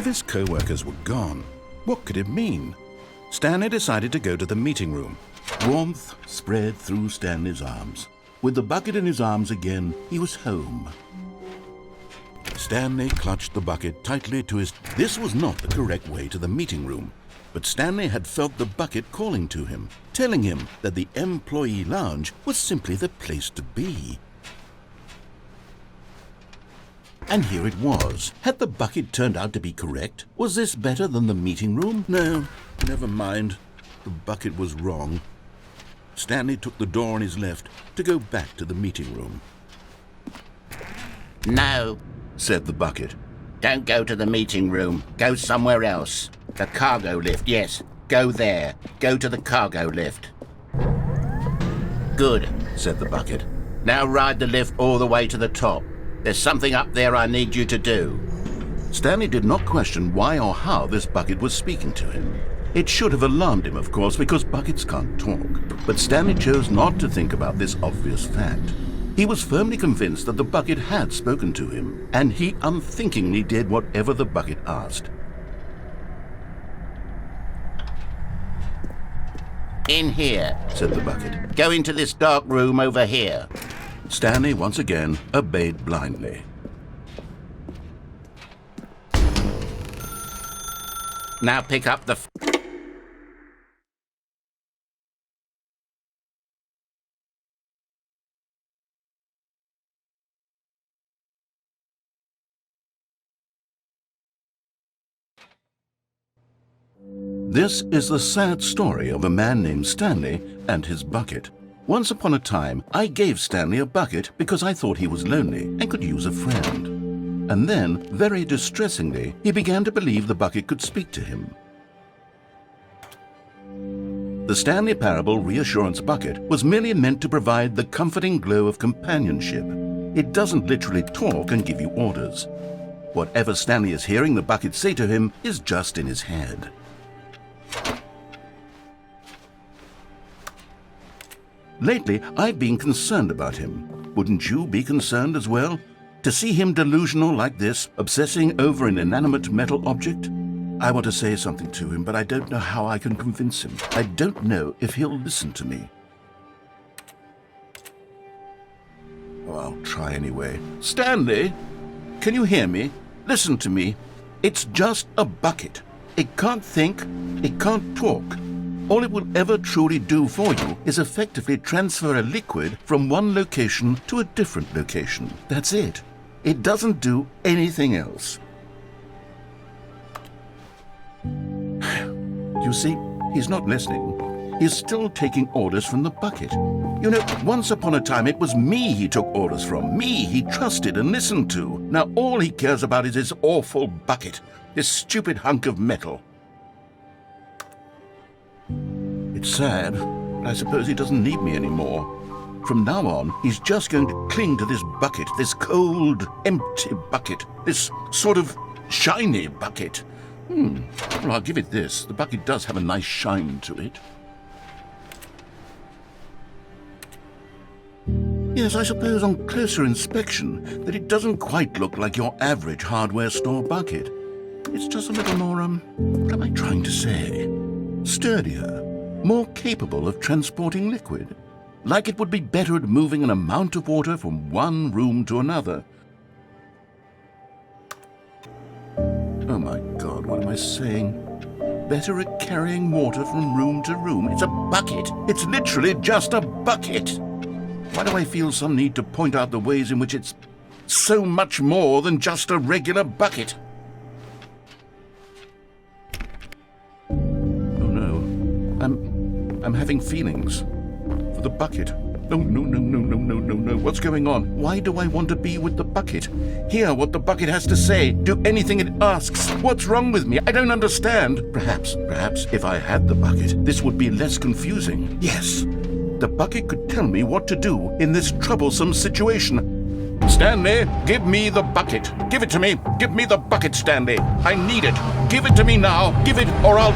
of his co-workers were gone. What could it mean? Stanley decided to go to the meeting room. Warmth spread through Stanley's arms. With the bucket in his arms again, he was home. Stanley clutched the bucket tightly to his... This was not the correct way to the meeting room, but Stanley had felt the bucket calling to him, telling him that the employee lounge was simply the place to be. And here it was. Had the bucket turned out to be correct? Was this better than the meeting room? No, never mind. The bucket was wrong. Stanley took the door on his left to go back to the meeting room. No, Said the bucket. don't go to the meeting room. Go somewhere else. The cargo lift, yes. Go there. Go to the cargo lift. Good, Said the bucket. now ride the lift all the way to the top. There's something up there I need you to do. Stanley did not question why or how this bucket was speaking to him. It should have alarmed him, of course, because buckets can't talk. But Stanley chose not to think about this obvious fact. He was firmly convinced that the bucket had spoken to him, and he unthinkingly did whatever the bucket asked. In here. Said the bucket. Go into this dark room over here. Stanley once again obeyed blindly. Now pick up the... This is the sad story of a man named Stanley and his bucket. Once upon a time, I gave Stanley a bucket because I thought he was lonely and could use a friend. And then, very distressingly, he began to believe the bucket could speak to him. The Stanley Parable Reassurance Bucket was merely meant to provide the comforting glow of companionship. It doesn't literally talk and give you orders. Whatever Stanley is hearing the bucket say to him is just in his head. Lately, I've been concerned about him. Wouldn't you be concerned as well? To see him delusional like this, obsessing over an inanimate metal object? I want to say something to him, but I don't know how I can convince him. I don't know if he'll listen to me. Oh, I'll try anyway. Stanley, can you hear me? Listen to me. It's just a bucket. It can't think, it can't talk. All it will ever truly do for you is effectively transfer a liquid from one location to a different location. That's it. It doesn't do anything else. You see, he's not listening. He's still taking orders from the bucket. You know, once upon a time it was me he took orders from, me he trusted and listened to. Now all he cares about is his awful bucket, this stupid hunk of metal. It's sad, but I suppose he doesn't need me anymore. From now on, he's just going to cling to this bucket, this cold, empty bucket, this sort of shiny bucket. Well, I'll give it this. The bucket does have a nice shine to it. Yes, I suppose on closer inspection that it doesn't quite look like your average hardware store bucket. It's just a little more, what am I trying to say? Sturdier, more capable of transporting liquid. Like it would be better at moving an amount of water from one room to another. Oh my God, what am I saying? Better at carrying water from room to room. It's a bucket. It's literally just a bucket. Why do I feel some need to point out the ways in which it's so much more than just a regular bucket? Oh no, I'm having feelings for the bucket. No, no. What's going on? Why do I want to be with the bucket? Hear what the bucket has to say. Do anything it asks. What's wrong with me? I don't understand. Perhaps, if I had the bucket, this would be less confusing. Yes, the bucket could tell me what to do in this troublesome situation. Stanley, give me the bucket. Give it to me. Give me the bucket, Stanley. I need it. Give it to me now. Give it, or I'll...